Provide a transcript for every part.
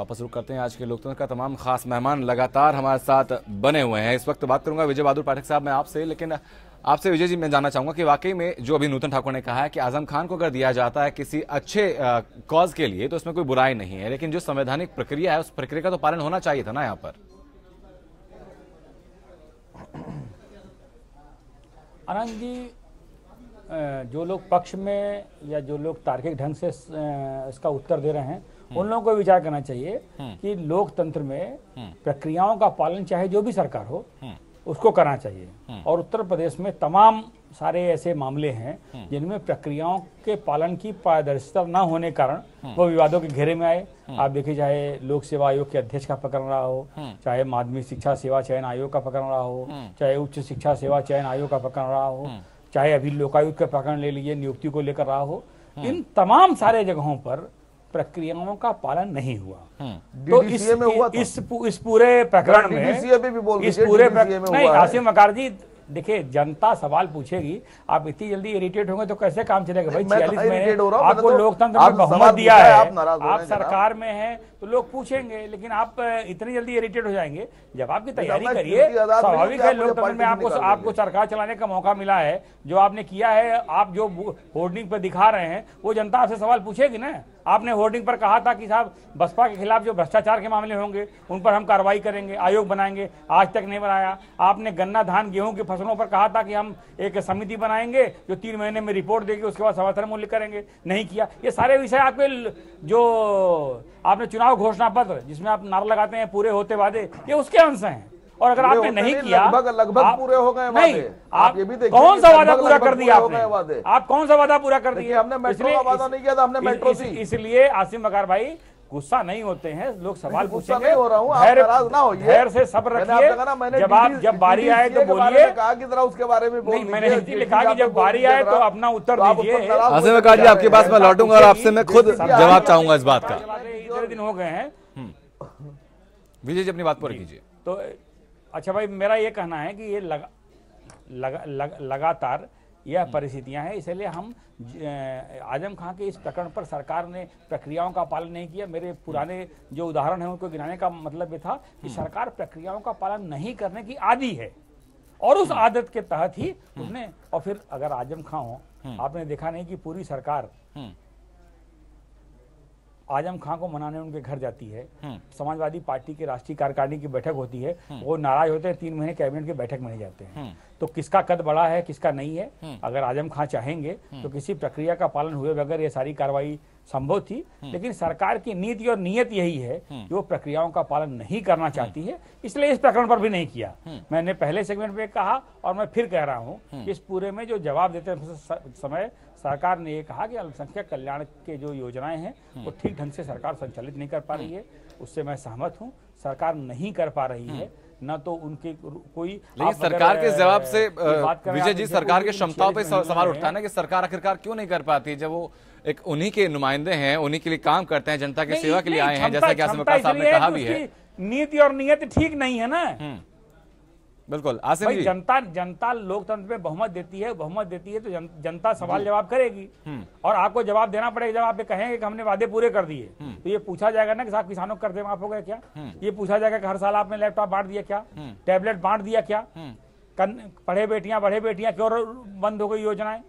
वापस रुक करते हैं। आज के लोकतंत्र का तमाम खास मेहमान लगातार हमारे साथ बने हुए हैं। इस वक्त बात करूंगा विजय बहादुर पाठक साहब मैं आपसे, लेकिन आपसे विजय जी मैं जानना चाहूंगा कि वाकई में जो अभी नूतन ठाकुर ने कहा है कि आजम खान को अगर दिया जाता है किसी अच्छे कॉज के लिए तो उसमें कोई बुराई नहीं है, लेकिन जो संवैधानिक प्रक्रिया है उस प्रक्रिया का तो पालन होना चाहिए था ना यहाँ पर। आनंद जी, जो लोग पक्ष में या जो लोग तार्किक ढंग से इसका उत्तर दे रहे हैं उन लोगों को विचार करना चाहिए कि लोकतंत्र में प्रक्रियाओं का पालन चाहे जो भी सरकार हो उसको करना चाहिए। और उत्तर प्रदेश में तमाम सारे ऐसे मामले हैं जिनमें प्रक्रियाओं के पालन की पारदर्शिता न होने कारण वो विवादों के घेरे में आए। आप देखिए, चाहे लोक सेवा आयोग के अध्यक्ष का प्रकरण रहा हो, चाहे माध्यमिक शिक्षा सेवा चयन आयोग का प्रकरण रहा हो, चाहे उच्च शिक्षा सेवा चयन आयोग का प्रकरण रहा हो, चाहे अभी लोकायुक्त का प्रकरण ले लीजिए नियुक्ति को लेकर रहा हो, इन तमाम सारे जगहों पर प्रक्रियाओं का पालन नहीं हुआ। तो इस पूरे प्रकरण में इस पूरे नहीं, आसिम वकार जी देखिए, जनता सवाल पूछेगी, आप इतनी जल्दी इरिटेट होंगे तो कैसे काम चलेगा भाई। 46 में आपको लोकतंत्र में बहुमत दिया है, आप सरकार में हैं तो लोग पूछेंगे, लेकिन आप इतनी जल्दी इरिटेट हो जाएंगे। जब आपकी तैयारी करिए, स्वाभाविक है लोकतंत्र में आपको सरकार चलाने का मौका मिला है, जो आपने किया है, आप जो होर्डिंग पर दिखा रहे हैं वो जनता आपसे सवाल पूछेगी ना। आपने होर्डिंग पर कहा था कि साहब बसपा के खिलाफ जो भ्रष्टाचार के मामले होंगे उन पर हम कार्रवाई करेंगे, आयोग बनाएंगे, आज तक नहीं बनाया। आपने गन्ना धान गेहूं की फसलों पर कहा था कि हम एक समिति बनाएंगे जो 3 महीने में रिपोर्ट देगी, उसके बाद समर्थन मूल्य करेंगे, नहीं किया। ये सारे विषय आपके जो आपने चुनाव घोषणा पत्र जिसमें आप नारा लगाते हैं पूरे होते वादे, ये उसके अंश हैं। और अगर आपने नहीं किया, लगभग पूरे हो गए नहीं, आप ये भी देखिए कौन सा वादा पूरा कर दिया आपने? आप कौन सा वादा पूरा कर दिया? हमने मेट्रो का वादा नहीं किया था, हमने मेट्रो सी। इसलिए आसिम वकार भाई गुस्सा नहीं होते हैं, लोग सवाल पूछेंगे, हो रहा हूं, धैर्य से सब्र रखिए। जब बारी आए तो बोलिए। कहा कि जरा उसके बारे में नहीं, मैंने इसलिए कहा कि जब बारी आए तो अपना उत्तर दीजिए। आसिम वकार जी आपके पास मैं लौटूंगा और आपसे मैं खुद जवाब चाहूंगा इस बात का। इतने दिन हो गए हैं, विजय जी अपनी बात पूरी कीजिए। तो अच्छा भाई, मेरा ये कहना है कि ये लगातार यह परिस्थितियां हैं, इसलिए हम आजम खान के इस प्रकरण पर सरकार ने प्रक्रियाओं का पालन नहीं किया। मेरे पुराने जो उदाहरण हैं उनको गिनाने का मतलब ये था कि सरकार प्रक्रियाओं का पालन नहीं करने की आदी है और उस आदत के तहत ही उसने। और फिर अगर आजम खान हो, आपने देखा नहीं कि पूरी सरकार आजम खान को मनाने उनके घर जाती है, समाजवादी पार्टी के राष्ट्रीय कार्यकारिणी की बैठक होती है, वो नाराज होते हैं, 3 महीने कैबिनेट की बैठक में नहीं जाते हैं। तो किसका कद बड़ा है किसका नहीं है? अगर आजम खान चाहेंगे तो किसी प्रक्रिया का पालन हुए बगैर ये सारी कार्रवाई संभव थी, लेकिन सरकार की नीति और नियत यही है कि वो प्रक्रियाओं का पालन नहीं करना चाहती है, इसलिए इस प्रकरण पर भी नहीं किया। मैंने पहले सेगमेंट में कहा और मैं फिर कह रहा हूँ, इस पूरे में जो जवाब देते समय सरकार ने ये कहा कि अल्पसंख्यक कल्याण के जो योजनाएं हैं वो ठीक ढंग से सरकार संचालित नहीं कर पा रही है। उससे मैं सहमत हूँ, सरकार नहीं कर पा रही है, न तो उनके कोई। लेकिन सरकार के जवाब से विजय जी सरकार की क्षमताओं पे सवाल उठता है ना कि सरकार आखिरकार क्यों नहीं कर पाती, जब वो एक उन्हीं के नुमाइंदे हैं, उन्हीं के लिए काम करते हैं, जनता की सेवा के लिए आए हैं, जैसा कि आसिम वकार साहब ने कहा भी है। नीति और नियत ठीक नहीं है ना। बिल्कुल आसिम जी, जनता लोकतंत्र में बहुमत देती है तो जनता सवाल जवाब करेगी और आपको जवाब देना पड़ेगा। जब आप कहेंगे कि हमने वादे पूरे कर दिए तो ये पूछा जाएगा ना कि साहब किसानों को कर्जे माफ हो गए क्या? ये पूछा जाएगा कि हर साल आपने लैपटॉप बांट दिया क्या, टैबलेट बांट दिया क्या, पढ़े बेटियां बढ़े बेटियां क्यों बंद हो गई योजनाएं?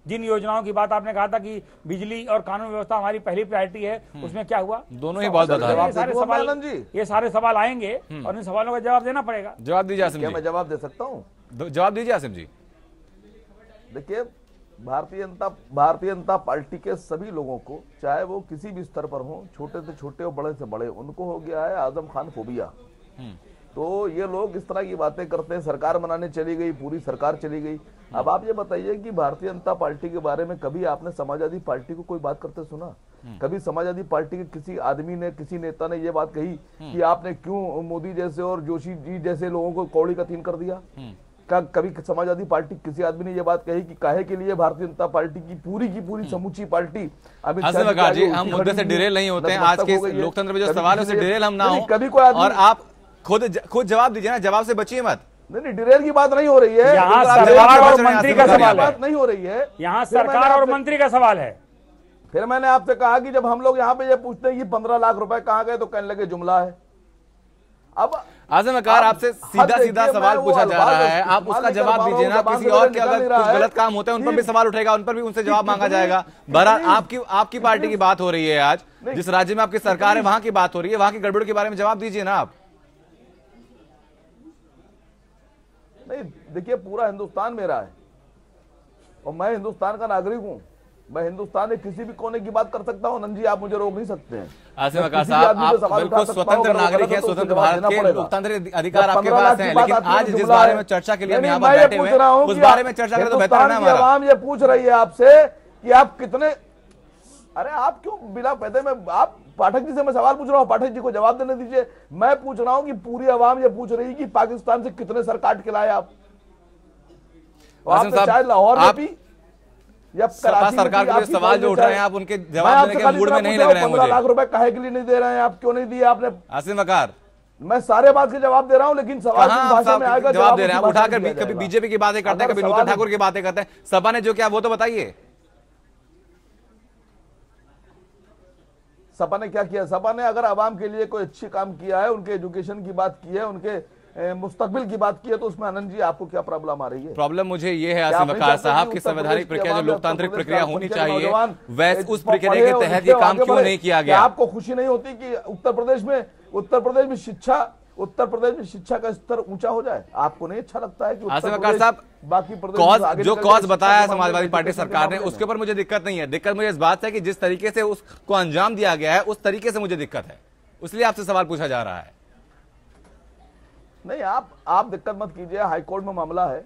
जिन योजनाओं की बात आपने कहा था कि बिजली और कानून व्यवस्था हमारी पहली प्रायोरिटी है, उसमें क्या हुआ? दोनों ही बात बता ये सारे सवाल आएंगे और इन सवालों का जवाब देना पड़ेगा। जवाब दीजिए आसिम जी। मैं जवाब दे सकता हूँ? जवाब दीजिए आसिम जी। देखिए, भारतीय जनता पार्टी के सभी लोगों को, चाहे वो किसी भी स्तर पर हो, छोटे से छोटे और बड़े से बड़े, उनको हो गया है आजम खान फोबिया। तो ये लोग इस तरह की बातें करते हैं, सरकार बनाने चली गई, पूरी सरकार चली गई। अब आप ये बताइए कि भारतीय जनता पार्टी के बारे में कभी आपने समाजवादी पार्टी को कोई बात करते सुना? कभी समाजवादी पार्टी के किसी आदमी ने, किसी नेता ने ये बात कही कि आपने क्यों मोदी जैसे और जोशी जी जैसे लोगों को कौड़ी कतीन कर दिया? क्या कभी समाजवादी पार्टी किसी आदमी ने ये बात कही कि काहे के लिए भारतीय जनता पार्टी की पूरी समूची पार्टी अमित शाह जी, हम मुद्दे से डिरेल नहीं होते हैं। आज के लोकतंत्र में जो सवाल है उसे डिरेल हम ना हो, कभी कोई और आप खुद जवाब दीजिए ना, जवाब से बचिए मत। नहीं, डिरेल की बात नहीं हो रही है, यहाँ सरकार और मंत्री का सवाल बात नहीं हो रही है, यहाँ सरकार और मंत्री का सवाल है। फिर मैंने आपसे कहा कि जब हम लोग यहाँ पे ये पूछते हैं कि 15 लाख रुपए कहाँ गए, तो कहने लगे जुमला है। अब आज़म वकार, आपसे सीधा सीधा सवाल पूछा जा रहा है, आप उसका जवाब दीजिए ना। किसी और के अगर कुछ गलत काम होते हैं उन पर भी सवाल उठेगा, उन पर भी उनसे जवाब मांगा जाएगा। बहरहाल आपकी पार्टी की बात हो रही है, आज जिस राज्य में आपकी सरकार है वहां की बात हो रही है, वहां की गड़बड़ के बारे में जवाब दीजिए ना आप। नहीं, देखिए पूरा हिंदुस्तान मेरा है और मैं हिंदुस्तान का नागरिक हूं। मैं हिंदुस्तान के किसी भी कोने की बात कर सकता हूं। नंद जी, आप मुझे रोक नहीं सकते हैं। आज़म वकार साहब, आप बिल्कुल स्वतंत्र नागरिक हैं, स्वतंत्र भारत के लोकतांत्रिक अधिकार आपके पास हैं, लेकिन आज जिस बारे में चर्चा के लिए हम यहाँ पर बैठे हुए हैं उस बारे में चर्चा करें तो बेहतर है ना हमारा। आवाम ये पूछ रही है आपसे कि आप कितने, अरे आप क्यों बिना पैदे में, आप पाठक जी से मैं सवाल पूछ रहा हूँ, पाठक जी को जवाब देने दीजिए। मैं पूछ रहा हूँ कि पूरी आवाम ये पूछ रही है कि पाकिस्तान से कितने सर काट के लाए आप? आपने चाहे लाहौर में पी या कराची में सरकार के सवाल जो उठ रहे हैं आप उनके जवाब देने के मूड में नहीं लग रहे हैं मुझे। 15 लाख रुपए काहे के लिए नहीं दे रहे हैं आप? क्यों नहीं दिए आपने? आज़म वकार, मैं सारे बात के जवाब दे रहा हूं, लेकिन सवाल भाषा में आएगा जवाब दे रहे हैं। उठाकर कभी बीजेपी की बातें करते हैं, कभी नूतन ठाकुर की बातें करते हैं। सपा ने जो किया वो तो बताइए। सपा ने क्या किया? सपा ने अगर आवाम के लिए कोई अच्छी काम किया है, उनके एजुकेशन की बात की है, उनके मुस्तकबिल की बात की है, तो उसमें आनंद जी आपको क्या प्रॉब्लम आ रही है? प्रॉब्लम मुझे ये है आज़म वकार साहब की संवैधानिक प्रक्रिया, जो लोकतांत्रिक प्रक्रिया होनी चाहिए, वैसे उस प्रक्रिया के तहत ये काम क्यों नहीं किया गया? आपको खुशी नहीं होती कि उत्तर प्रदेश में शिक्षा का स्तर ऊंचा हो जाए? आपको नहीं अच्छा लगता है कि आज़म वकार साहब बाकी प्रदेश जो कॉज बताया है समाजवादी पार्टी सरकार ने, उसके ऊपर मुझे दिक्कत नहीं है। दिक्कत मुझे इस बात से कि जिस तरीके से उसको अंजाम दिया गया है उस तरीके से मुझे दिक्कत है, इसलिए आपसे सवाल पूछा जा रहा है। नहीं, आप दिक्कत मत कीजिए। हाईकोर्ट में मामला है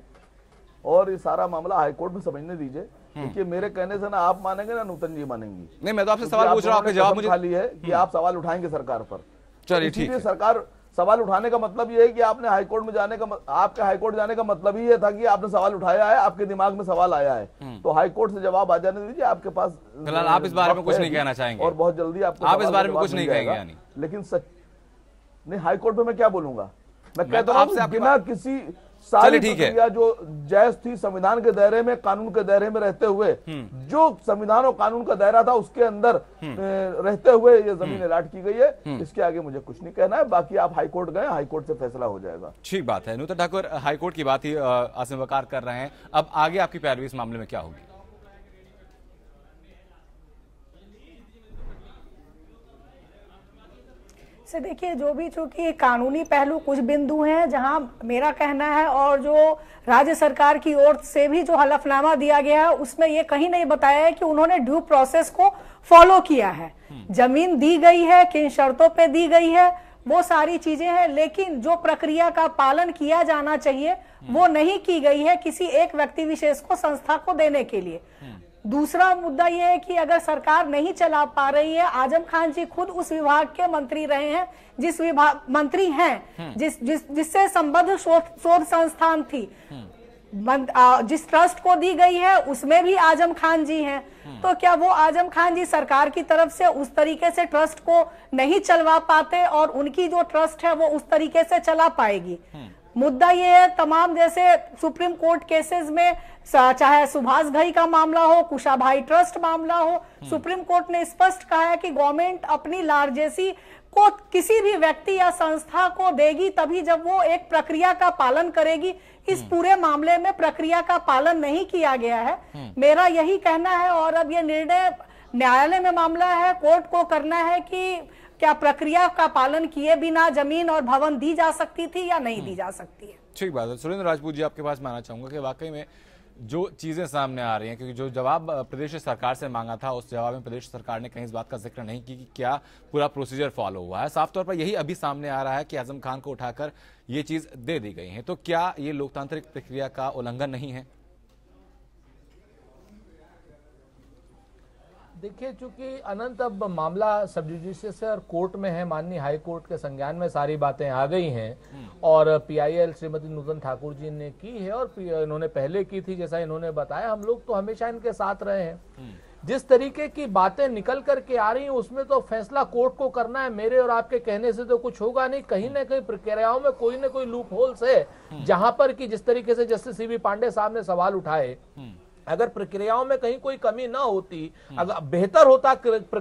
और ये सारा मामला हाईकोर्ट में समझने दीजिए। देखिए मेरे कहने से ना आप मानेंगे ना नूतन जी मानेंगी। नहीं, मैं तो आपसे सवाल पूछ रहा हूं, आपने जवाब मुझे खाली है कि आप सवाल उठाएंगे सरकार पर। चलिए ठीक है। सरकार सवाल उठाने का मतलब ये है कि आपने हाईकोर्ट में जाने का, आपके हाईकोर्ट जाने का मतलब ही ये था कि आपने सवाल उठाया है, आपके दिमाग में सवाल आया है, तो हाईकोर्ट से जवाब आ जाने दीजिए आपके पास। फिलहाल आप इस बारे में कुछ नहीं कहना चाहेंगे और बहुत जल्दी आप इस बारे में कुछ नहीं कहेंगे यानी? लेकिन नहीं, हाईकोर्ट में मैं क्या बोलूंगा? मैं कहता हूं बिना किसी सारी प्रक्रिया जो जायज थी संविधान के दायरे में, कानून के दायरे में रहते हुए, जो संविधान और कानून का दायरा था उसके अंदर रहते हुए ये जमीन अलॉट की गई है। इसके आगे मुझे कुछ नहीं कहना है। बाकी आप हाईकोर्ट गए, हाईकोर्ट से फैसला हो जाएगा। ठीक बात है। नूतन ठाकुर हाईकोर्ट की बात ही आज़म वकार कर रहे हैं। अब आगे आपकी पैरवी इस मामले में क्या होगी? से देखिए, जो भी चूंकि कानूनी पहलू कुछ बिंदु हैं जहां मेरा कहना है, और जो राज्य सरकार की ओर से भी जो हलफनामा दिया गया है उसमें ये कहीं नहीं बताया है कि उन्होंने ड्यू प्रोसेस को फॉलो किया है। जमीन दी गई है, किन शर्तों पे दी गई है, वो सारी चीजें हैं, लेकिन जो प्रक्रिया का पालन किया जाना चाहिए वो नहीं की गई है किसी एक व्यक्ति विशेष को, संस्था को देने के लिए। दूसरा मुद्दा यह है कि अगर सरकार नहीं चला पा रही है, आजम खान जी खुद उस विभाग के मंत्री रहे हैं, जिस विभाग मंत्री हैं जिससे संबद्ध शोध संस्थान थी, जिस ट्रस्ट को दी गई है उसमें भी आजम खान जी हैं। तो क्या वो आजम खान जी सरकार की तरफ से उस तरीके से ट्रस्ट को नहीं चलवा पाते और उनकी जो ट्रस्ट है वो उस तरीके से चला पाएगी? मुद्दा ये है, तमाम जैसे सुप्रीम कोर्ट केसेस में, चाहे सुभाष घई का मामला हो, कुशाभाई ट्रस्ट मामला हो, सुप्रीम कोर्ट ने स्पष्ट कहा है कि गवर्नमेंट अपनी लार्जेसी को किसी भी व्यक्ति या संस्था को देगी तभी जब वो एक प्रक्रिया का पालन करेगी। इस पूरे मामले में प्रक्रिया का पालन नहीं किया गया है, मेरा यही कहना है। और अब ये निर्णय न्यायालय में मामला है, कोर्ट को करना है कि क्या प्रक्रिया का पालन किए बिना जमीन और भवन दी जा सकती थी या नहीं दी जा सकती है। ठीक बात है। सुरेंद्र राजपूत जी, आपके पास मैं आना चाहूंगा कि वाकई में जो चीजें सामने आ रही हैं, क्योंकि जो जवाब प्रदेश सरकार से मांगा था उस जवाब में प्रदेश सरकार ने कहीं इस बात का जिक्र नहीं की कि क्या पूरा प्रोसीजर फॉलो हुआ है। साफ तौर पर यही अभी सामने आ रहा है कि आजम खान को उठाकर ये चीज दे दी गई है। तो क्या ये लोकतांत्रिक प्रक्रिया का उल्लंघन नहीं है? देखिए, चूंकि अनंत अब मामला सब जुडिशियल और कोर्ट में है, माननीय हाई कोर्ट के संज्ञान में सारी बातें आ गई हैं और पीआईएल श्रीमती नूतन ठाकुर जी ने की है और इन्होंने पहले की थी, जैसा इन्होंने बताया। हम लोग तो हमेशा इनके साथ रहे हैं। जिस तरीके की बातें निकल करके आ रही हैं उसमें तो फैसला कोर्ट को करना है। मेरे और आपके कहने से तो कुछ होगा नहीं। कहीं ना कहीं प्रक्रियाओं में कोई ना कोई लूप होल्स है, जहां पर कि जिस तरीके से जस्टिस सीबी पांडे साहब ने सवाल उठाए अगर प्रक्रियाओं में कहीं कोई कमी ना होती, अगर बेहतर होता,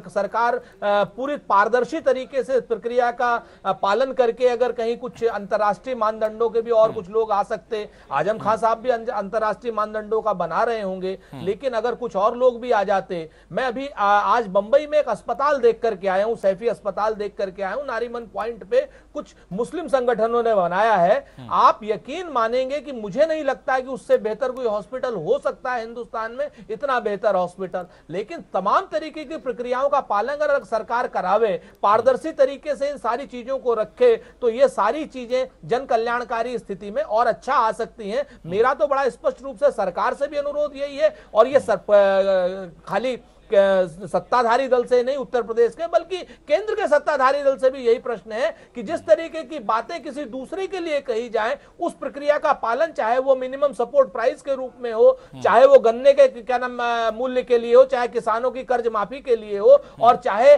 सरकार पूरी पारदर्शी तरीके से प्रक्रिया का पालन करके अगर कहीं कुछ अंतर्राष्ट्रीय मानदंडों के भी और कुछ लोग आ सकते, आजम खान साहब भी अंतर्राष्ट्रीय मानदंडों का बना रहे होंगे, लेकिन अगर कुछ और लोग भी आ जाते। मैं अभी आज बंबई में एक अस्पताल देख करके आया हूं, सैफी अस्पताल देख करके आया हूं, नारीमन पॉइंट पे कुछ मुस्लिम संगठनों ने बनाया है। आप यकीन मानेंगे कि मुझे नहीं लगता कि उससे बेहतर कोई हॉस्पिटल हो सकता है हिंदुस्तान में, इतना बेहतर हॉस्पिटल। लेकिन तमाम तरीके की प्रक्रियाओं का पालन अगर सरकार करावे, पारदर्शी तरीके से इन सारी चीजों को रखे, तो ये सारी चीजें जन कल्याणकारी स्थिति में और अच्छा आ सकती हैं। मेरा तो बड़ा स्पष्ट रूप से सरकार से भी अनुरोध यही है, और ये खाली सत्ताधारी दल से नहीं उत्तर प्रदेश के, बल्कि केंद्र के सत्ताधारी दल से भी यही प्रश्न है कि जिस तरीके की बातें किसी दूसरे के लिए कही जाए, उस प्रक्रिया का पालन, चाहे वो मिनिमम सपोर्ट प्राइस के रूप में हो, चाहे वो गन्ने के क्या नाम मूल्य के लिए हो, चाहे किसानों की कर्ज माफी के लिए हो, और चाहे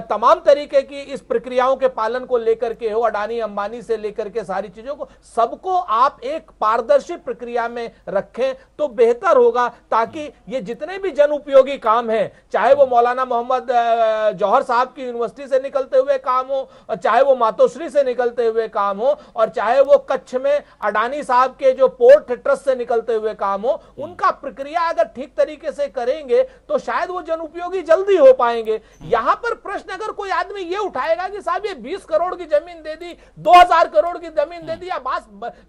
तमाम तरीके की इस प्रक्रियाओं के पालन को लेकर के हो, अडानी अंबानी से लेकर के सारी चीजों को, सबको आप एक पारदर्शी प्रक्रिया में रखें तो बेहतर होगा, ताकि ये जितने भी जन उपयोगी काम है, चाहे वो मौलाना मोहम्मद जौहर साहब की यूनिवर्सिटी से निकलते हुए काम हो, चाहे वो मातोश्री से निकलते हुए काम हो, और चाहे वो कच्छ में अडानी साहब के जो पोर्ट ट्रस्ट से निकलते हुए काम हो, उनका प्रक्रिया अगर ठीक तरीके से करेंगे तो शायद वो जन उपयोगी जल्दी हो पाएंगे। यहां पर प्रश्न अगर कोई आदमी ये उठाएगा कि साहब ये 20 करोड़ की जमीन दे दी, 2000 करोड़ की जमीन दे दी, या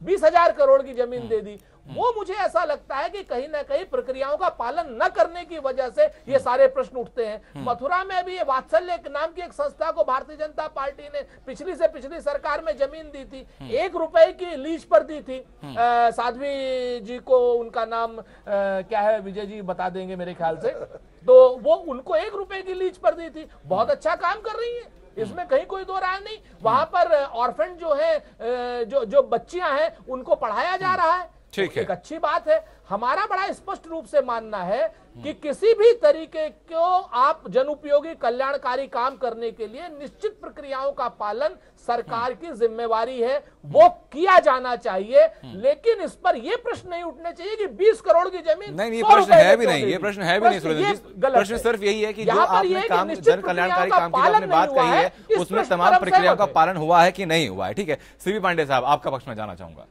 20,000 करोड़ की जमीन दे दी, वो मुझे ऐसा लगता है कि कहीं ना कहीं प्रक्रियाओं का पालन न करने की वजह से ये सारे प्रश्न उठते हैं। मथुरा में भी ये वात्सल्य नाम की एक संस्था को भारतीय जनता पार्टी ने पिछली से पिछली सरकार में जमीन दी थी, 1 रुपए की लीज पर दी थी। साध्वी जी को, उनका नाम क्या है, विजय जी बता देंगे मेरे ख्याल से, तो वो उनको 1 रुपए की लीज पर दी थी। बहुत अच्छा काम कर रही है, इसमें कहीं कोई दो राय नहीं। वहां पर ऑर्फन जो है, जो बच्चियां हैं, उनको पढ़ाया जा रहा है, ठीक है, एक अच्छी बात है। हमारा बड़ा स्पष्ट रूप से मानना है कि किसी भी तरीके को आप जनउपयोगी कल्याणकारी काम करने के लिए निश्चित प्रक्रियाओं का पालन सरकार की जिम्मेवारी है, वो किया जाना चाहिए। लेकिन इस पर यह प्रश्न नहीं उठने चाहिए कि 20 करोड़ की जमीन नहीं, ये प्रश्न है भी नहीं, ये प्रश्न है भी नहीं सुरेंद्र जी। प्रश्न सिर्फ यही है कि जो आपने काम जन कल्याणकारी काम की आपने बात कही है, उसमें तमाम प्रक्रियाओं का पालन हुआ है कि नहीं हुआ है। ठीक है, सीबी पांडे साहब, आपका पक्ष में जाना चाहूंगा।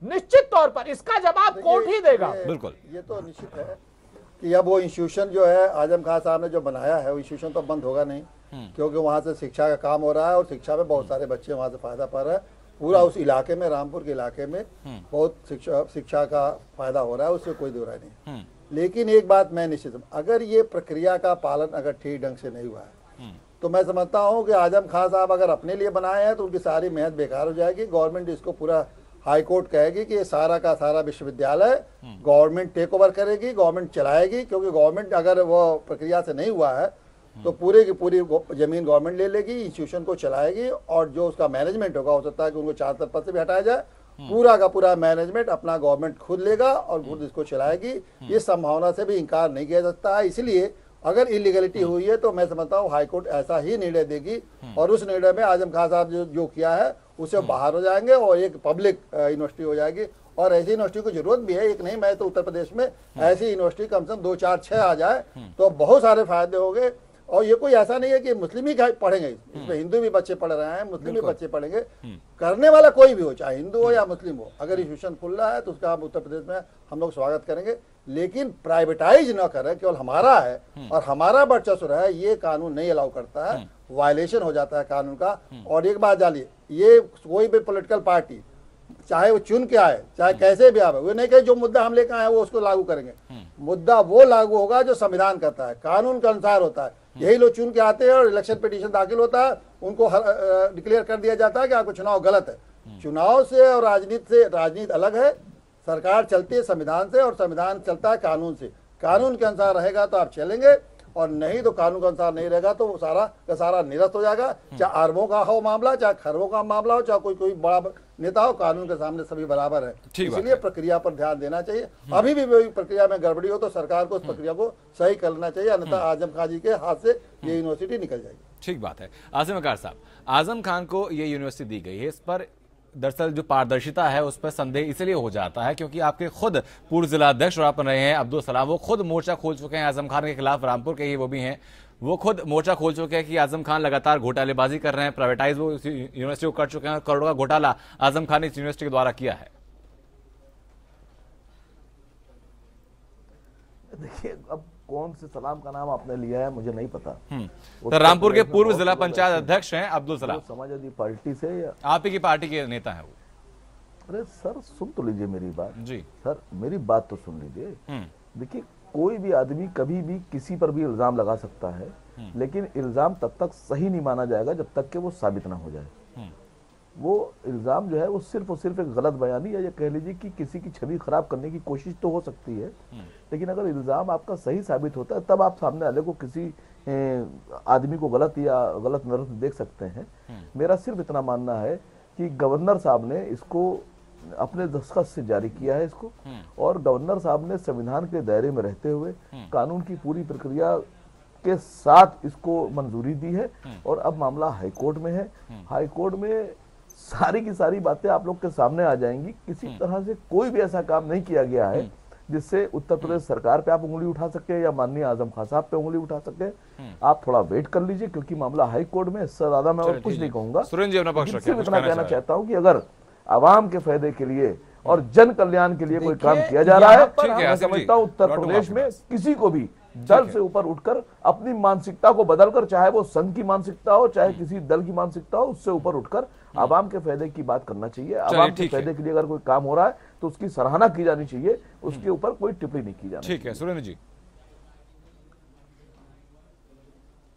निश्चित तौर पर इसका जवाब कोर्ट ही देगा। बिल्कुल, ये तो निश्चित है कि अब वो इंस्टीट्यूशन जो है आजम खान साहब ने जो बनाया है, वो इंस्टीट्यूशन तो बंद होगा नहीं, क्योंकि वहाँ से शिक्षा का काम हो रहा है और शिक्षा में बहुत सारे बच्चे वहाँ से फायदा पा रहे हैं। पूरा उस इलाके में, रामपुर के इलाके में बहुत शिक्षा का फायदा हो रहा है, उससे कोई दो राय नहीं। लेकिन एक बात मैं निश्चित हूँ, अगर ये प्रक्रिया का पालन अगर ठीक ढंग से नहीं हुआ है, तो मैं समझता हूँ कि आजम खान साहब अगर अपने लिए बनाए हैं तो उनकी सारी मेहनत बेकार हो जाएगी। गवर्नमेंट इसको पूरा, हाई कोर्ट कहेगी कि ये सारा का सारा विश्वविद्यालय गवर्नमेंट टेक ओवर करेगी, गवर्नमेंट चलाएगी, क्योंकि गवर्नमेंट अगर वो प्रक्रिया से नहीं हुआ है तो पूरे की पूरी जमीन गवर्नमेंट ले लेगी, इंस्टीट्यूशन को चलाएगी, और जो उसका मैनेजमेंट होगा, हो सकता है कि उनको चांसलर पद से भी हटाया जाए, पूरा का पूरा मैनेजमेंट अपना गवर्नमेंट खुद लेगा और खुद इसको चलाएगी। ये संभावना से भी इनकार नहीं किया जा सकता है। इसलिए अगर इलीगलिटी हुई है तो मैं समझता हूँ हाईकोर्ट ऐसा ही निर्णय देगी, और उस निर्णय में आजम खान साहब जो किया है उससे बाहर हो जाएंगे और एक पब्लिक यूनिवर्सिटी हो जाएगी। और ऐसी यूनिवर्सिटी की जरूरत भी है, एक नहीं, मैं तो उत्तर प्रदेश में ऐसी यूनिवर्सिटी कम से कम 2, 4, 6 आ जाए तो बहुत सारे फायदे होंगे। और ये कोई ऐसा नहीं है कि मुस्लिम ही पढ़ेंगे, इसमें हिंदू भी बच्चे पढ़ रहे हैं, मुस्लिम भी बच्चे पढ़ेंगे, करने वाला कोई भी हो, चाहे हिंदू हो या मुस्लिम हो। अगर इंस्टीट्यूशन खुल रहा है तो उसका हम उत्तर प्रदेश में हम लोग स्वागत करेंगे, लेकिन प्राइवेटाइज न करें, केवल हमारा है और हमारा वर्चस्व रहे, ये कानून नहीं अलाउ करता है, वायलेशन हो जाता है कानून का। और एक बात जानिए, ये कोई भी पॉलिटिकल पार्टी चाहे वो चुन के आए, चाहे कैसे भी आए, वो नहीं कहे जो मुद्दा हम लेकर आए वो उसको लागू करेंगे। मुद्दा वो लागू होगा जो संविधान करता है, कानून के अनुसार होता है। यही लोग चुन के आते हैं और इलेक्शन पिटीशन दाखिल होता है, उनको डिक्लेयर कर दिया जाता है कि आपको चुनाव गलत है। चुनाव से और राजनीति अलग है। सरकार चलती है संविधान से और संविधान चलता है कानून से। कानून के अनुसार रहेगा तो आप चलेंगे, और नहीं तो कानून के अनुसार नहीं रहेगा तो वो सारा का सारा निरस्त हो जाएगा। चाहे अरबों का हो मामला, चाहे खरबों का मामला हो, चाहे कोई बड़ा नेता हो, कानून के सामने सभी बराबर है। इसलिए प्रक्रिया पर ध्यान देना चाहिए। अभी भी प्रक्रिया में गड़बड़ी हो तो सरकार को उस प्रक्रिया को सही करना चाहिए, अन्यथा आजम खान जी के हाथ से ये यूनिवर्सिटी निकल जाएगी। ठीक बात है। आसिम वकार साहब, आजम खान को ये यूनिवर्सिटी दी गई है, इस पर दरअसल जो पारदर्शिता है उस पर संदेह इसलिए हो जाता है क्योंकि आपके खुद पूर्व जिला अध्यक्ष और आप रहे हैं अब्दुल सलाम, वो खुद मोर्चा खोल चुके हैं आजम खान के खिलाफ, रामपुर के ही वो भी हैं, वो खुद मोर्चा खोल चुके हैं कि आजम खान लगातार घोटालेबाजी कर रहे हैं, प्राइवेटाइज वो यूनिवर्सिटी को कर चुके हैं, करोड़ों का घोटाला आजम खान ने इस यूनिवर्सिटी के द्वारा किया है। देखिए, अब कौन से सलाम का नाम आपने लिया है मुझे नहीं पता। तो रामपुर के पूर्व जिला पंचायत अध्यक्ष हैं अब्दुल सलाम, समाजवादी पार्टी से या आप ही की पार्टी के नेता हैं वो। अरे सर सुन तो लीजिए मेरी बात जी सर, मेरी बात तो सुन लीजिए। देखिए, कोई भी आदमी कभी भी किसी पर भी इल्जाम लगा सकता है, लेकिन इल्जाम तब तक सही नहीं माना जाएगा जब तक कि वो साबित ना हो जाए। वो इल्जाम जो है वो सिर्फ और सिर्फ एक गलत बयानी या ये कह लीजिए कि किसी की छवि खराब करने की कोशिश तो हो सकती है, लेकिन अगर इल्जाम आपका सही साबित होता है तब आप सामने वाले को किसी आदमी को गलत या गलत नजर से देख सकते हैं। मेरा सिर्फ इतना मानना है कि गवर्नर साहब ने इसको अपने दस्तखत से जारी किया है इसको, और गवर्नर साहब ने संविधान के दायरे में रहते हुए कानून की पूरी प्रक्रिया के साथ इसको मंजूरी दी है, और अब मामला हाईकोर्ट में है। हाईकोर्ट में सारी की सारी बातें आप लोग के सामने आ जाएंगी। किसी तरह से कोई भी ऐसा काम नहीं किया गया है जिससे उत्तर प्रदेश सरकार पे आप उंगली उठा सके या माननीय आजम खान साहब पे उंगली उठा सके। आप थोड़ा वेट कर लीजिए क्योंकि मामला हाई कोर्ट में, इससे ज्यादा मैं और कुछ नहीं कहूंगा। सिर्फ इतना कहना चाहता हूँ कि अगर आवाम के फायदे के लिए और जन कल्याण के लिए कोई काम किया जा रहा है, मैं समझता हूँ उत्तर प्रदेश में किसी को भी दल से ऊपर उठकर अपनी मानसिकता को बदलकर, चाहे वो संघ की मानसिकता हो चाहे किसी दल की मानसिकता हो, उससे ऊपर उठकर आवाम के फायदे की बात करना चाहिए। आवाम के फायदे के लिए अगर कोई काम हो रहा है तो उसकी सराहना की जानी चाहिए, उसके ऊपर कोई टिप्पणी नहीं की जानी। ठीक है सुरेंद्र जी,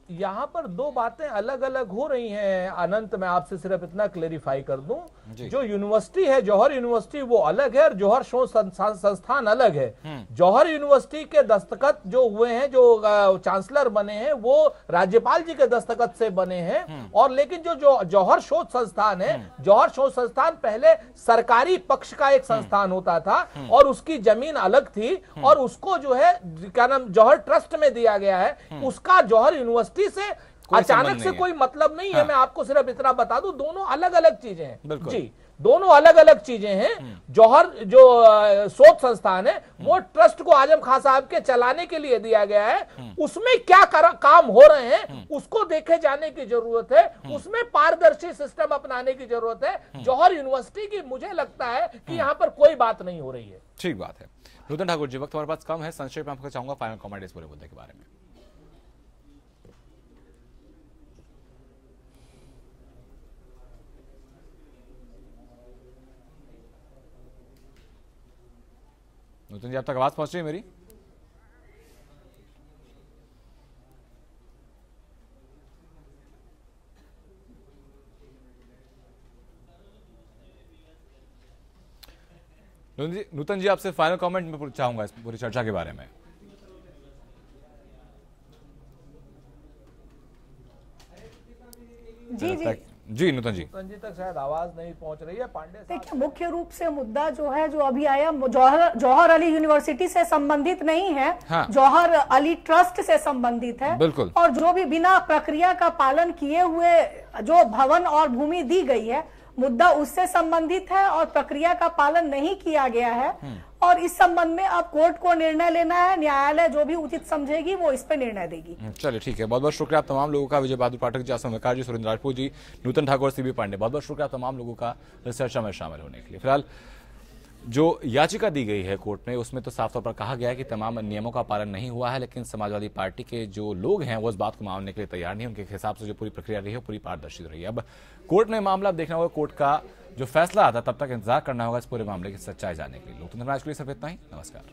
यहाँ पर दो बातें अलग अलग हो रही हैं। अनंत, मैं आपसे सिर्फ इतना क्लेरिफाई कर दूं, जो यूनिवर्सिटी है जौहर यूनिवर्सिटी वो अलग है और जौहर शोध संस्थान अलग है। जौहर यूनिवर्सिटी के दस्तखत जो हुए हैं, जो चांसलर बने हैं, वो राज्यपाल जी के दस्तखत से बने हैं। और लेकिन जो जौहर शोध संस्थान है, जौहर शोध संस्थान पहले सरकारी पक्ष का एक संस्थान होता था और उसकी जमीन अलग थी और उसको जो है क्या नाम जौहर ट्रस्ट में दिया गया है। उसका जौहर यूनिवर्सिटी से अचानक से कोई मतलब नहीं है। मैं आपको सिर्फ इतना बता दूं, दोनों अलग अलग चीजें हैं जी, दोनों अलग अलग चीजें हैं। जौहर जो शोध संस्थान है वो ट्रस्ट को आजम खान साहब के चलाने के लिए दिया गया है। उसमें क्या काम हो रहे हैं उसको देखे जाने की जरूरत है, उसमें पारदर्शी सिस्टम अपनाने की जरूरत है। जौहर यूनिवर्सिटी की मुझे लगता है कि यहाँ पर कोई बात नहीं हो रही है। ठीक बात है। नूतन ठाकुर जी, वक्त हमारे पास कम है, संक्षेप में आपको चाहूंगा फाइनल कमेंट इस पूरे मुद्दे के बारे में। नूतन जी, आप तक आवाज पहुंच रही है मेरी? नूतन जी, आपसे फाइनल कमेंट में चाहूंगा इस पूरी चर्चा के बारे में। जी जी जी नूतन जी तक शायद आवाज नहीं पहुंच रही है। पांडे, देखिए, मुख्य रूप से मुद्दा जो है जो अभी आया जौहर अली यूनिवर्सिटी से संबंधित नहीं है। हाँ। जौहर अली ट्रस्ट से संबंधित है। बिल्कुल। और जो भी बिना प्रक्रिया का पालन किए हुए जो भवन और भूमि दी गई है, मुद्दा उससे संबंधित है और प्रक्रिया का पालन नहीं किया गया है। और इस संबंध में अब कोर्ट को निर्णय लेना है, न्यायालय जो भी उचित समझेगी वो इस पर निर्णय देगी। चलिए ठीक है, बहुत बहुत शुक्रिया आप तमाम लोगों का, विजय बहादुर पाठक जी, आसम विकार जी, सुरेंद्र राजपूत जी, नूतन ठाकुर, सीबी पांडे, बहुत बहुत शुक्रिया तमाम लोगों का इस चर्चा में शामिल होने के लिए। फिलहाल जो याचिका दी गई है कोर्ट में उसमें तो साफ तौर पर कहा गया है कि तमाम नियमों का पालन नहीं हुआ है, लेकिन समाजवादी पार्टी के जो लोग हैं वो इस बात को मानने के लिए तैयार नहीं। उनके हिसाब से जो पूरी प्रक्रिया रही है पूरी पारदर्शी रही है। अब कोर्ट ने मामला देखना होगा, कोर्ट का जो फैसला आता तब तक इंतजार करना होगा इस पूरे मामले की सच्चाई जानने के लिए। लोकतंत्र राज के लिए सिर्फ इतना ही। नमस्कार।